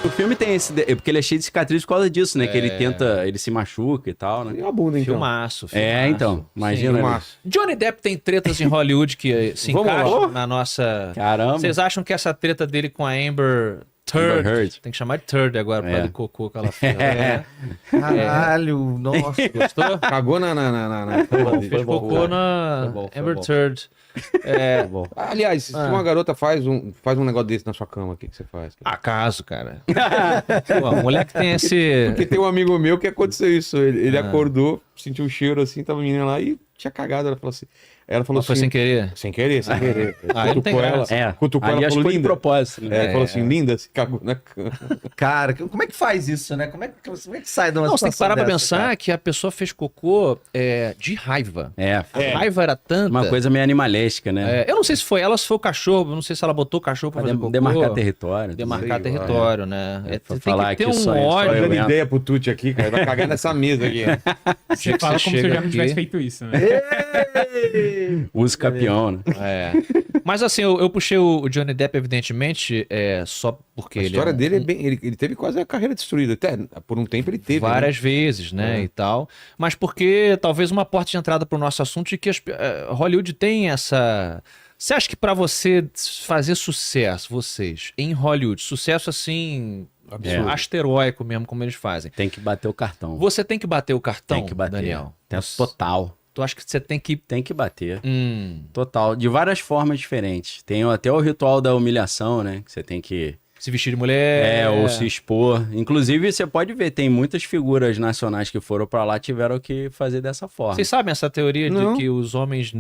O filme tem esse... Porque ele é cheio de cicatriz por causa disso, né? Que ele tenta... Ele se machuca e tal, né? E a bunda, então. Filmaço. Então. Imagina. Filmaço. Johnny Depp tem tretas em Hollywood que se Vamos lá. encaixam na nossa... Caramba. Vocês acham que essa treta dele com a Amber Amber Heard, Heard. tem que chamar de Turd agora, por causa do cocô que ela fez. Caralho, nossa. Gostou? Cagou na... Fez cocô na Amber Turd. Aliás, se uma garota faz um negócio desse na sua cama, o que você faz? Acaso, cara. Pô, a mulher que tem esse... Porque tem um amigo meu que aconteceu isso. Ele acordou, sentiu um cheiro assim, tava a menina lá e tinha cagado. Ela falou Mas foi assim... sem querer? Sem querer, sem querer. Aí não tem graça. Cutucou Ali ela, acho que falou foi de linda. propósito, né? Falou assim, linda, se cagou na cama. Cara, como é que faz isso, né? Como é que sai de uma Não, você tem que situação parar pra dessa, pensar cara? que a pessoa fez cocô de raiva. A raiva era tanta... Uma coisa meio animalesca, né? eu não sei se foi ela, se foi o cachorro, eu não sei se ela botou o cachorro pra fazer cocô. Demarcar território. Demarcar Sei lá, território, né? Pra Tem falar que ter que um só eu ódio. Dando entro. ideia pro Tuti aqui, cara. Vai cagar nessa mesa aqui. Você fala como se eu já não tivesse feito isso, né? Uso campeão, né? Mas assim, eu puxei o Johnny Depp, evidentemente, só porque A ele história é dele é bem... Ele teve quase a carreira destruída. Até por um tempo ele teve. várias vezes, né, e tal. Mas porque talvez uma porta de entrada pro nosso assunto de que Hollywood tem essa... Você acha que pra você fazer sucesso, vocês, em Hollywood, sucesso assim, asteróico mesmo, como eles fazem, Tem que bater o cartão. você tem que bater o cartão, Tem que bater. Daniel? Total. Tu acha que você tem que... Tem que bater. Total. De várias formas diferentes. Tem até o ritual da humilhação, né? Que você tem que... Se vestir de mulher... ou se expor. Inclusive, você pode ver, tem muitas figuras nacionais que foram pra lá tiveram que fazer dessa forma. Vocês sabem essa teoria Não. de que os homens...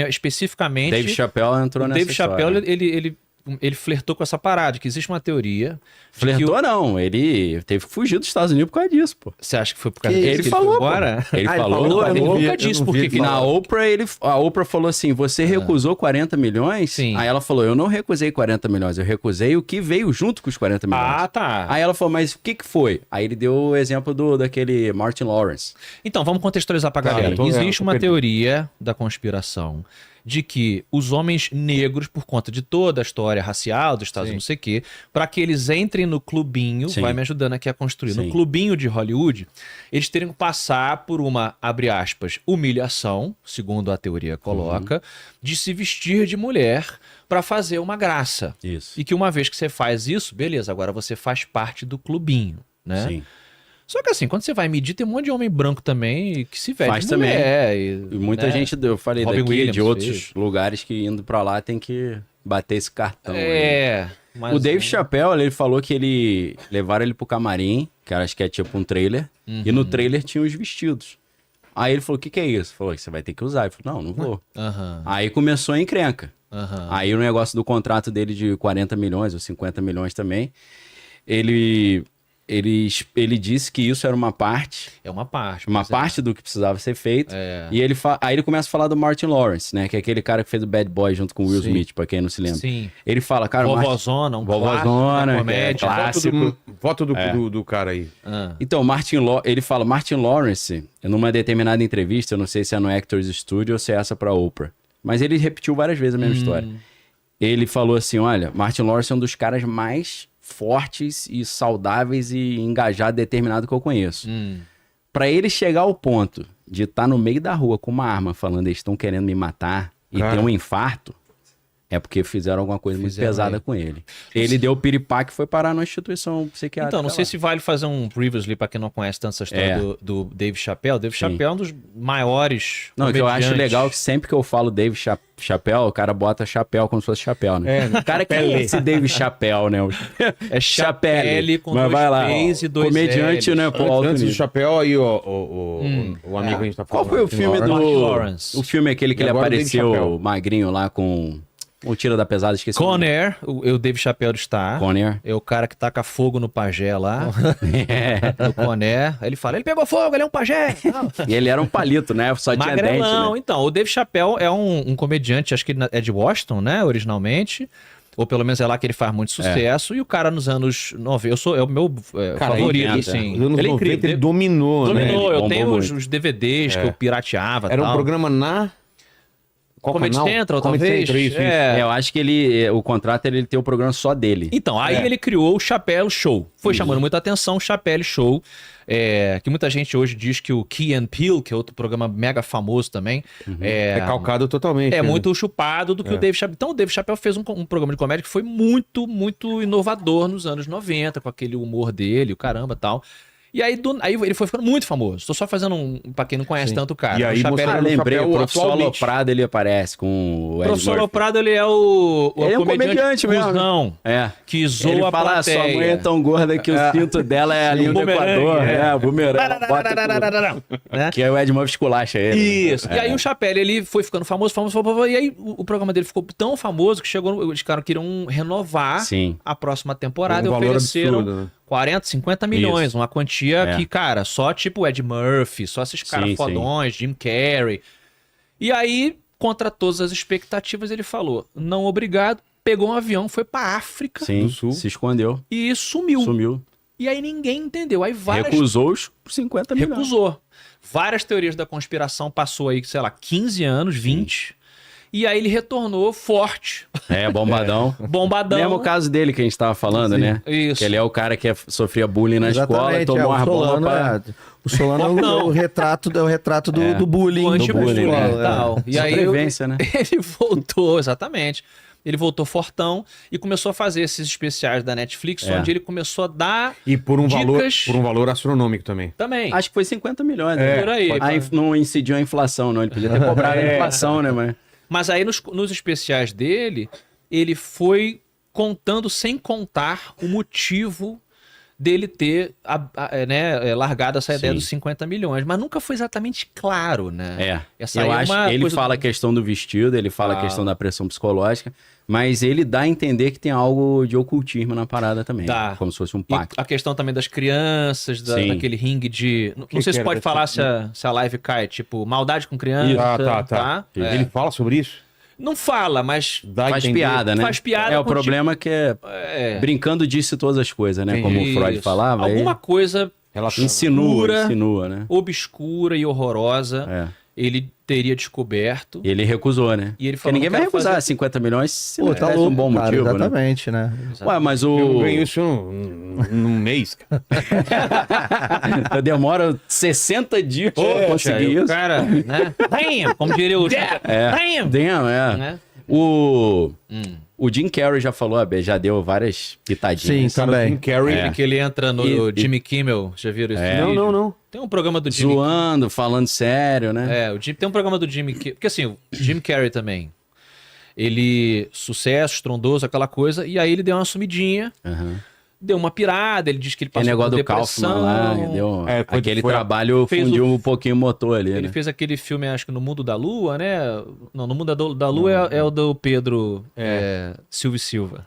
especificamente... Dave Chappelle entrou nessa Dave Chappelle, história. ele flertou com essa parada, que existe uma teoria... de Flertou que não, ele teve que fugir dos Estados Unidos por causa disso, pô. Você acha que foi por causa Que disso ele que falou, foi pô. embora? Ele Ah, ele falou, falou? Mas ele Eu não vi, nunca eu disse não por vi que ele na Oprah, a Oprah falou assim, você recusou 40 milhões? Sim. Aí ela falou, eu não recusei 40 milhões, eu recusei o que veio junto com os 40 milhões. Ah, tá. Aí ela falou, mas o que foi? Aí ele deu o exemplo daquele Martin Lawrence. Então, vamos contextualizar pra galera. então, Existe eu uma perdi. teoria da conspiração de que os homens negros, por conta de toda a história racial dos Estados Unidos, não sei o quê, para que eles entrem no clubinho, Sim. vai me ajudando aqui a construir, Sim. no clubinho de Hollywood, eles teriam que passar por uma, abre aspas, humilhação, segundo a teoria coloca, de se vestir de mulher para fazer uma graça. Isso. E que uma vez que você faz isso, beleza, agora você faz parte do clubinho, né? Sim. Só que assim, quando você vai medir, tem um monte de homem branco também que se veste Faz de também. mulher. E muita né? gente, eu falei Robin daqui, Williams de outros fez. lugares que indo pra lá tem que bater esse cartão. aí. Mas O Dave Chappelle, ele falou que levaram ele pro camarim, que acho que é tipo um trailer, e no trailer tinha os vestidos. Aí ele falou, o que é isso? Falou, você vai ter que usar. Ele falou, não vou. Aham, Aí começou a encrenca. aham. Aí o negócio do contrato dele de 40 milhões ou 50 milhões também, ele disse que isso era uma parte É uma parte. uma mas parte do que precisava ser feito. É. E aí ele começa a falar do Martin Lawrence, né? Que é aquele cara que fez o Bad Boy junto com o Will Smith, pra quem não se lembra. Sim. Ele fala, cara, o Martin... Vovozona, um Vovozona, clássico da que é comédia. clássico. Foto do cara aí. Ah. Então, ele fala, Martin Lawrence, numa determinada entrevista, eu não sei se é no Actors Studio ou se é essa pra Oprah, mas ele repetiu várias vezes a mesma história. Ele falou assim, olha, Martin Lawrence é um dos caras mais fortes e saudáveis e engajado, determinado que eu conheço. Pra ele chegar ao ponto de estar no meio da rua com uma arma falando eles estão querendo me matar e Cara. ter um infarto, é porque fizeram alguma coisa muito Fizeram pesada aí. com ele. Ele deu piripaque e foi parar numa instituição psiquiátrica. Então, não sei lá. se vale fazer um previously pra quem não conhece tanto essa história É. do Dave Chappelle. Dave Chappelle é um dos maiores Não, o que eu acho comediantes. legal é que sempre que eu falo Dave Chappelle, o cara bota chapéu como se fosse chapéu, né? O cara que é esse Dave Chappelle, né? É Chappelle com Mas dois vai lá, P's e dois comediante, L's. né? Pô, alto Antes do nível. chapéu, aí o amigo que a gente tá Qual falando. foi o filme do... Martin Lawrence. O filme aquele que E ele agora o Dave apareceu Chappelle. magrinho lá com... O Tira da Pesada, esqueci. o nome. Conner, o Dave Chappelle está. Conner. É o cara que taca fogo no pajé lá, É. no Conner. Aí ele fala, ele pegou fogo, ele é um pajé. E ele era um palito, né? Só tinha dente, Magrelão. né? Então, o Dave Chappelle é um comediante, acho que ele é de Washington, né, originalmente. Ou pelo menos é lá que ele faz muito sucesso. E o cara nos anos 90, é o meu Cara, favorito, 90, assim. Nos anos Ele é 90 incrível. ele dominou, né? Dominou, Ele eu bombou tenho muito. os DVDs que eu pirateava e Era um tal. programa Qual Comedy canal? Central, Comedy talvez. Central, isso. Eu acho que o contrato ele tem o programa só dele. Então, aí ele criou o Chappelle Show. Foi chamando muita atenção o Chappelle Show, que muita gente hoje diz que o Key and Peele, que é outro programa mega famoso também, É calcado totalmente. é né? muito chupado do que o Dave Chappelle. Então, o Dave Chappelle fez um programa de comédia que foi muito, muito inovador nos anos 90, com aquele humor dele, o caramba e tal. E aí, aí ele foi ficando muito famoso. Tô só fazendo pra quem não conhece tanto o cara. E aí o Chappelle, mostraram lembrei, o Chappelle professor atualmente. Aloprado ele aparece com o Ed professor Murphy. Loprado, ele é o Ele é um comediante mesmo. cuzão, É. que zoa Ele a fala, plateia. sua mãe é tão gorda que o cinto dela é ali no bumerangue, Equador. é. O bumerangue. Bota Né? que aí o Ed Murphy esculacha ele. Isso. E aí o Chappelle, ele foi ficando famoso, e aí o programa dele ficou tão famoso que chegou, os caras queriam renovar Sim. a próxima temporada Um e valor ofereceram absurdo, né? 40, 50 milhões, Isso. uma quantia É. que, cara, só tipo Ed Murphy, só esses caras Sim, fodões, Jim Carrey. E aí, contra todas as expectativas, ele falou, não obrigado, pegou um avião, foi pra África Sim, do Sul. se escondeu. e sumiu. Sumiu. E aí ninguém entendeu. Aí várias Recusou os 50 milhões. recusou. Várias teorias da conspiração passou aí, sei lá, 15 anos, 20. E aí ele retornou forte, É, bombadão. bombadão. Mesmo o caso dele que a gente tava falando, né? Isso. Que ele é o cara que sofria bullying na escola e Exatamente, tomou o uma bomba Solano, pra... o Solano é Não. o retrato do bullying. O do anti-bullying, bullying, né? Tal. E aí Sobrevivência, né? ele voltou, exatamente. Ele voltou fortão e começou a fazer esses especiais da Netflix, É. onde ele começou a dar E por um Dicas. valor astronômico também. também. Acho que foi 50 milhões. É, né? por aí. Não incidiu a inflação, não. Ele podia ter cobrado a inflação, né? Mas... Mas aí nos especiais dele, ele foi contando sem contar o motivo dele ter largado essa ideia Sim. dos 50 milhões. Mas nunca foi exatamente claro, né? É, Essa eu aí é acho uma que ele coisa fala a questão do vestido, ele fala a questão da pressão psicológica, mas ele dá a entender que tem algo de ocultismo na parada também. Dá. Como se fosse um E pacto. a questão também das crianças, Sim. daquele ringue de... Não Que sei se era pode desse- falar se a live cai, tipo, maldade com criança. Tá. É. Ele fala sobre isso? Não fala, mas Dá a Faz entender. piada, né? faz piada É, o com problema que é é, brincando disse todas as coisas, né? Como o Freud isso. falava. aí Alguma coisa Relaciona. insinua, né? obscura e horrorosa É. ele teria descoberto. E ele recusou, né? E ele Porque falou, ninguém não vai quero recusar fazer- 50 milhões se Pô, não tá tivesse louco, um bom cara, motivo, né? exatamente, né? Ué, mas Eu o... ganho isso num mês, cara. Demora 60 dias pra conseguir o isso. cara, né? Damn, como diria o... É. Damn! Damn, é. Né? O Jim Carrey já falou, já deu várias pitadinhas. Sim, também. Jim Carrey. Aquele que ele entra no Jimmy Kimmel, já viram isso? Não. Tem um programa do Jimmy Zoando, falando sério, né? tem um programa do Jimmy Kimmel, porque assim, o Jim Carrey também, ele, sucesso, estrondoso, aquela coisa, e aí ele deu uma sumidinha, Aham. deu uma pirada, ele disse que ele Aquele passou negócio por do depressão. Kaufman lá, deu... É, foi- aquele foi a- trabalho fez fundiu o- um pouquinho o motor ali, Ele né? fez aquele filme, acho que No Mundo da Lua, né? Não, No Mundo da Lua é o do Pedro Silva e Silva.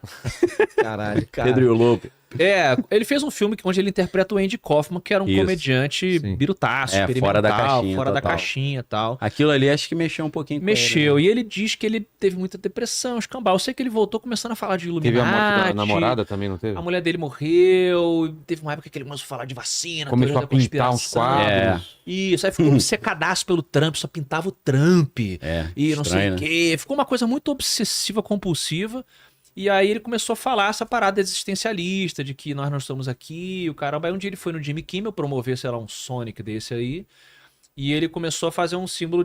Caralho. Pedro e o Lobo. Ele fez um filme onde ele interpreta o Andy Kaufman, que era um Isso. comediante birutaço, É, fora da experimental, caixinha, fora da total. caixinha e tal. Aquilo ali acho que mexeu um pouquinho com Mexeu, ele, né? e ele diz que ele teve muita depressão, escambau. Eu sei que ele voltou começando a falar de Illuminati. Teve a morte da namorada também, não teve? A mulher dele morreu, teve uma época que ele começou a falar de vacina, Começou teoria a da pintar uns conspiração. quadros. Isso, aí ficou obcecadaço pelo Trump, só pintava o Trump. É, E não sei estranho, o quê. Ficou uma coisa muito obsessiva, compulsiva. E aí ele começou a falar essa parada existencialista, de que nós não estamos aqui, o caramba. Aí um dia ele foi no Jimmy Kimmel promover, sei lá, um Sonic desse aí. E ele começou a fazer um símbolo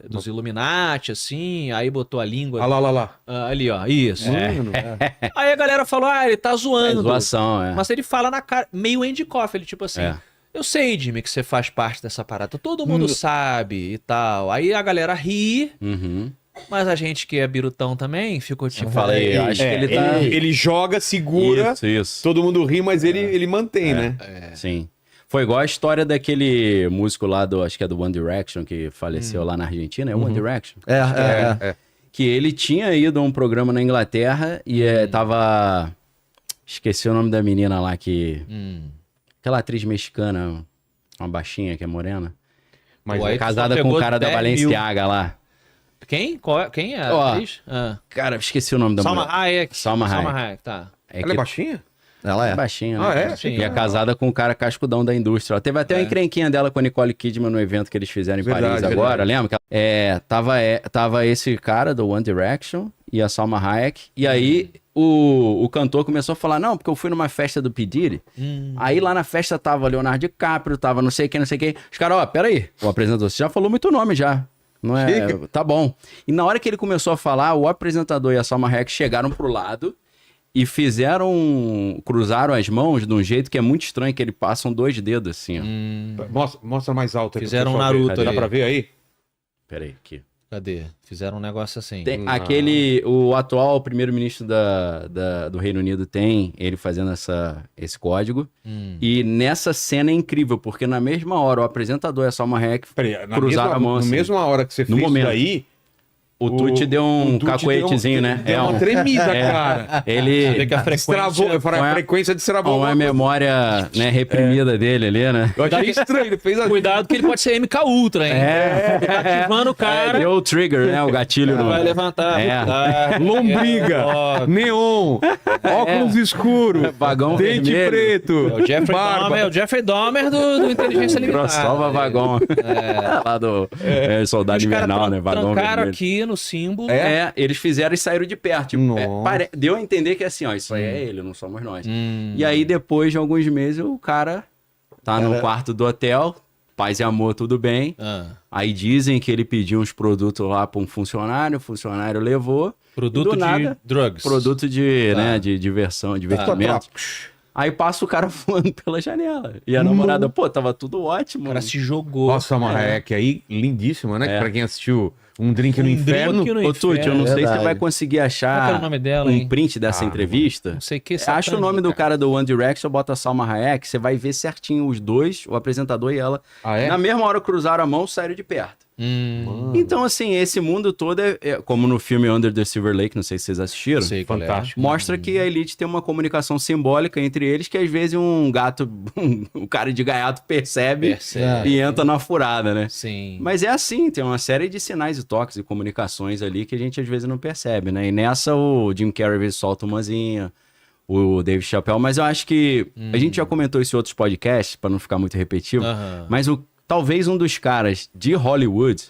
dos Illuminati, assim. Aí botou a língua... Ah lá. ali, ó. Isso. Mano, Aí a galera falou, ele tá É zoando. zoação, é. Mas ele fala na cara, meio Andy Kaufman, ele tipo assim... É. Eu sei, Jimmy, que você faz parte dessa parada. Todo mundo sabe e tal. Aí a galera ri, Uhum. mas a gente que é birutão também ficou tipo... Falei, eu acho que ele tá... ele joga, segura, Isso. todo mundo ri, mas ele mantém, né? Sim. Foi igual a história daquele músico lá acho que é do One Direction, que faleceu lá na Argentina. É o One Direction? É. Que ele tinha ido a um programa na Inglaterra e tava... Esqueci o nome da menina lá que... Aquela atriz mexicana, uma baixinha que é morena. Mas Pô, aí tu Casada só com o pegou cara da 10 mil. Balenciaga lá. Quem? Quem é a Ó, atriz? Cara, esqueci o nome da Salma mulher. Hayek. Salma Hayek. tá. É ela que- é baixinha? Ela é. Baixinha, né? Ah, é? Sim. E é casada com um cara cascudão da indústria. Ela teve até uma encrenquinha dela com a Nicole Kidman no evento que eles fizeram em Verdade, Paris agora, verdade. lembra? Tava esse cara do One Direction e a Salma Hayek. E aí o cantor começou a falar, não, porque eu fui numa festa do P. Diddy. Aí lá na festa tava Leonardo DiCaprio, tava não sei quem, não sei quem. Os caras, ó, peraí, o apresentador, você já falou muito nome já. Não é? Tá bom. E na hora que ele começou a falar, o apresentador e a Salma Hayek chegaram pro lado e cruzaram as mãos de um jeito que é muito estranho, que eles passam 2 dedos assim, ó. Mostra mais alto aí. pro Fizeram um pessoal ver. Naruto Dá ali. pra ver aí? Peraí, aqui. Cadê? Fizeram um negócio assim. Tem o atual primeiro-ministro do Reino Unido tem ele fazendo esse código. E nessa cena é incrível, porque na mesma hora o apresentador e a Salma Hayek Peraí, cruzaram a mão na assim. mesma hora que você No fez momento. isso aí, O Tuti deu um o Tuti cacoetezinho, né? Deu uma tremida, cara. Ele Vê que a frequência... Destravou, eu falei, a Uma- frequência destravou. uma memória, né, reprimida dele ali, né? Eu achei estranho, ele fez assim. Cuidado que ele pode ser MK Ultra, hein? Ele tá ativando o cara. Deu o trigger, né? O gatilho no... Vai levantar. É. tá. Lombriga, Ó, neon, óculos escuros, Vagão dente vermelho. preto, É o Jeffrey barba. Dahmer, é o Jeffrey Dahmer do Inteligência Limitada. Crossover vagão. Lá do Soldado Os caras Invernal, né? Vagão trancaram vermelho. aqui no símbolo. Eles fizeram e saíram de perto. Tipo, Nossa. deu a entender que assim, ó, isso aí é ele, não somos nós. E aí, depois de alguns meses, o cara tá no quarto do hotel, paz e amor, tudo bem. Aí dizem que ele pediu uns produtos lá pra um funcionário, o funcionário levou. Produto do de nada, drugs. Produto de, né, de diversão, divertimento. Tá. Aí passa o cara voando pela janela. E a namorada, pô, tava tudo ótimo. O cara se jogou. Nossa, uma Hayek aí, lindíssima, né? É. Pra quem assistiu Um Drink no Inferno. Drink no Ô, Tuti, eu não sei se Verdade. você vai conseguir Qual que achar era o nome dela, um hein? print dessa entrevista. Não sei o que. Acha o nome do cara do One Direction, bota Salma Hayek, você vai ver certinho os dois, o apresentador e ela. Ah, é? Na mesma hora cruzaram a mão, saíram de perto. Então, assim, esse mundo todo como no filme Under the Silver Lake, não sei se vocês assistiram, Sei qual é. Fantástico. mostra que a elite tem uma comunicação simbólica entre eles que às vezes um gato, um cara de gaiato percebe e entra na furada, né? Sim. Mas é assim, tem uma série de sinais e toques e comunicações ali que a gente às vezes não percebe, né? E nessa o Jim Carrey às vezes solta umazinha, o Dave Chappelle, mas eu acho que a gente já comentou isso em outros podcasts, para não ficar muito repetitivo, mas talvez um dos caras de Hollywood,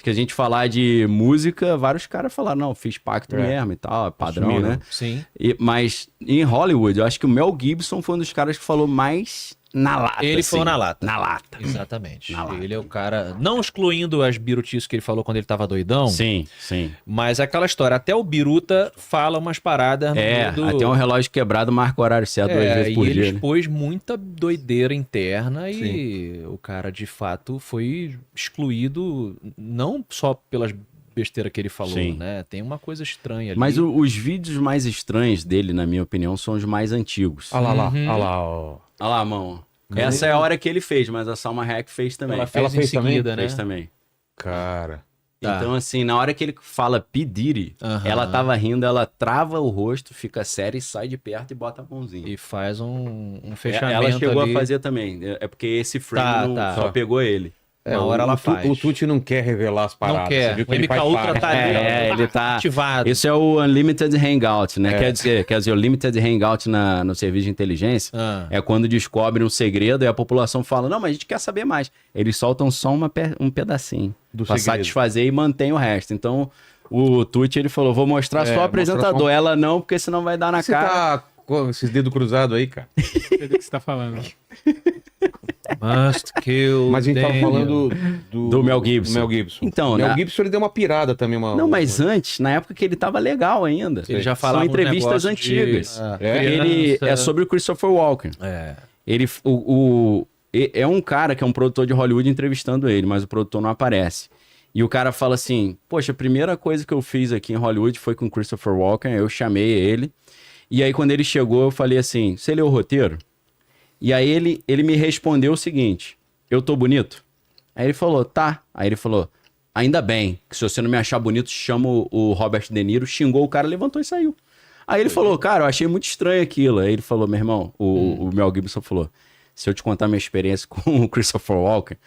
que a gente falar de música, vários caras falaram, não, fiz pacto mesmo e tal, é padrão, Assumiram. né? Sim. Mas em Hollywood, eu acho que o Mel Gibson foi um dos caras que falou mais na lata. Ele assim. falou na lata. Na lata. Exatamente. Na lata. Ele é o cara. Não excluindo as birutices que ele falou quando ele tava doidão. Sim, sim. Mas aquela história. Até o Biruta fala umas paradas no meio do... até um relógio quebrado marca o horário certo 2 vezes por e dia. ele né? expôs muita doideira interna e o cara, de fato, foi excluído não só pelas besteiras que ele falou, Sim. né? Tem uma coisa estranha ali. Mas os vídeos mais estranhos dele, na minha opinião, são os mais antigos. Olha lá, olha lá, ó. Olha lá, mão. Essa é a hora que ele fez, mas a Salma Hayek fez também. Ela fez Ela fez em seguida, também? né? Fez também. Cara. Tá. Então, assim, na hora que ele fala P. Diddy, Aham. ela tava rindo, ela trava o rosto, fica séria e sai de perto e bota a mãozinha. E faz um fechamento Ela chegou ali. a fazer também. É porque esse frame Tá, não tá. só pegou ele. Na hora ela faz. O Tuti não quer revelar as paradas. Não Você quer. viu que O ele MK faz Ultra parte. tá ali, ó, ele tá ativado. Isso é o Unlimited Hangout, né? Quer dizer, o Limited Hangout no serviço de inteligência é quando descobrem um segredo e a população fala, não, mas a gente quer saber mais. Eles soltam só um pedacinho Do pra segredo. satisfazer e mantém o resto. Então, o Tuti, ele falou, vou mostrar só o mostra apresentador. só- Ela não, porque senão vai dar na Você cara. tá com esses dedos cruzados aí, cara? Sei do que você tá falando. Must kill Mas a gente tava Daniel. falando Do Mel Gibson. Mel Gibson. Então, Mel na- Gibson ele deu uma pirada também. Não, mas antes, na época que ele tava legal ainda. Ele já São falava um entrevistas negócio antigas. É? Ele criança. é sobre o Christopher Walken. É. Ele, é um cara que é um produtor de Hollywood entrevistando ele, mas o produtor não aparece. E o cara fala assim, poxa, a primeira coisa que eu fiz aqui em Hollywood foi com o Christopher Walken, eu chamei ele. E aí quando ele chegou, eu falei assim, você leu o roteiro? E aí ele me respondeu o seguinte, eu tô bonito? Aí ele falou, tá. Aí ele falou, ainda bem, que se você não me achar bonito, chama o Robert De Niro, xingou o cara, levantou e saiu. Aí ele falou, cara, eu achei muito estranho aquilo. Aí ele falou, meu irmão, o Mel Gibson falou, se eu te contar minha experiência com o Christopher Walken,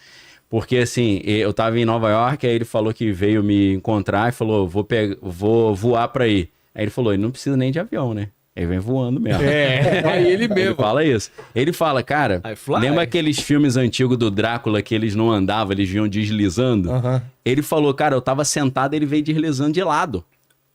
porque assim, eu tava em Nova York, aí ele falou que veio me encontrar e falou, vou voar pra ir. Aí ele falou, ele não precisa nem de avião, né? Ele vem voando mesmo. Aí ele Ele mesmo. fala isso. Ele fala, cara, I fly. lembra aqueles filmes antigos do Drácula que eles não andavam, eles vinham deslizando? Ele falou, cara, eu tava sentado, ele veio deslizando de lado.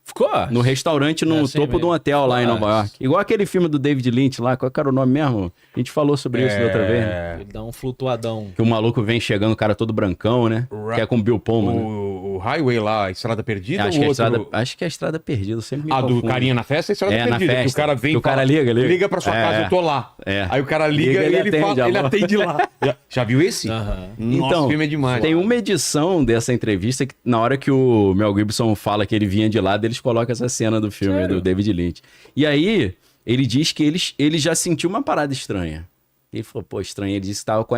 Ficou? No restaurante, no assim topo mesmo. de um hotel lá em Nova Nossa. York. Igual aquele filme do David Lynch lá, qual que era o nome mesmo? A gente falou sobre isso da outra vez, né? Ele dá um flutuadão. Que o maluco vem chegando, o cara todo brancão, né? Que é com o Bill Pullman, né? O Highway lá, a Estrada Perdida Acho ou que, é a outro? estrada, acho que é a Estrada Perdida, eu sempre me Ah, do confundo. carinha na festa, a Estrada É, na Perdida. Que o festa. cara vem Que o cara fala, liga. pra sua É. casa, eu tô lá. É. Aí o cara liga e ele atende lá. Já viu esse? Aham. Nossa, Então, o filme é demais. Tem uma edição dessa entrevista que na hora que o Mel Gibson fala que ele vinha de lado, eles colocam essa cena do filme do David Lynch. E aí, ele diz que ele já sentiu uma parada estranha. Ele falou, pô, estranho. Ele disse que tava com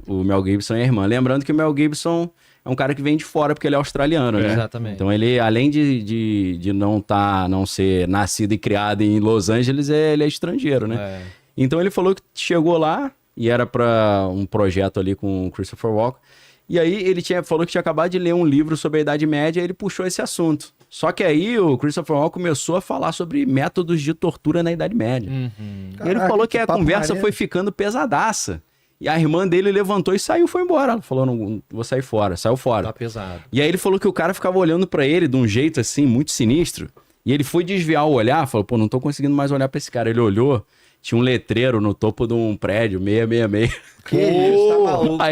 o Mel Gibson e a irmã. Lembrando que o Mel Gibson é um cara que vem de fora porque ele é australiano, né? Exatamente. Então ele, além de não ser nascido e criado em Los Angeles, ele é estrangeiro, né? É. Então ele falou que chegou lá e era para um projeto ali com o Christopher Walken. E aí ele falou que tinha acabado de ler um livro sobre a Idade Média e ele puxou esse assunto. Só que aí o Christopher Walken começou a falar sobre métodos de tortura na Idade Média. E ele Caraca, falou que que a papo conversa maneiro. foi ficando pesadaça. E a irmã dele levantou e saiu, foi embora. Ela falou, não, vou sair fora. Saiu fora. Tá pesado. E aí ele falou que o cara ficava olhando pra ele de um jeito assim, muito sinistro. E ele foi desviar o olhar, falou, pô, não tô conseguindo mais olhar pra esse cara. Ele olhou, tinha um letreiro no topo de um prédio, 666. Que isso, tá maluco.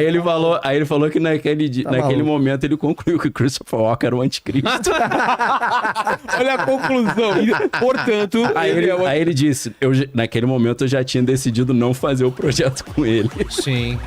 Aí ele falou que naquele maluco. momento ele concluiu que o Christopher Walken era o anticristo. Olha a conclusão. E, portanto, Aí ele disse, naquele momento eu já tinha decidido não fazer o projeto com ele. Sim.